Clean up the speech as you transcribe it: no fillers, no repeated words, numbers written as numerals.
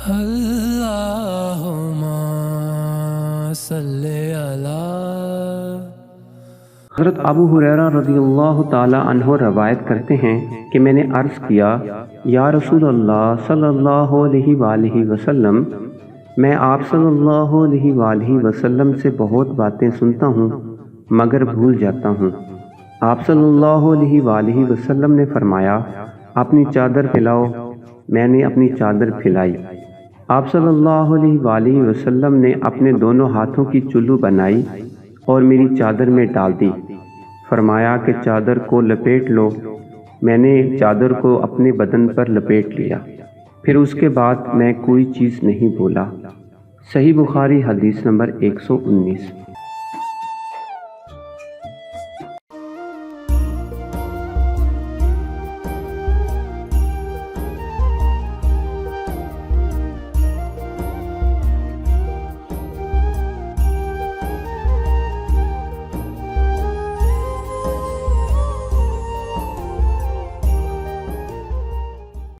اللہم صلی علی۔ حضرت ابو ہریرہ رضی اللہ تعالی عنہ روایت کرتے ہیں کہ میں نے عرض کیا، یا رسول اللہ صلی اللہ علیہ وآلہ وسلم، میں آپ صلی اللہ علیہ وآلہ وسلم سے بہت باتیں سنتا ہوں مگر بھول جاتا ہوں۔ آپ صلی اللہ علیہ وآلہ وسلم نے فرمایا، اپنی چادر پھیلاؤ۔ میں نے اپنی چادر پھیلائی۔ آپ صلی اللہ علیہ وآلہ وسلم نے اپنے دونوں ہاتھوں کی چلو بنائی اور میری چادر میں ڈال دی۔ فرمایا کہ چادر کو لپیٹ لو۔ میں نے چادر کو اپنے بدن پر لپیٹ لیا، پھر اس کے بعد میں کوئی چیز نہیں بولا۔ صحیح بخاری حدیث نمبر 119۔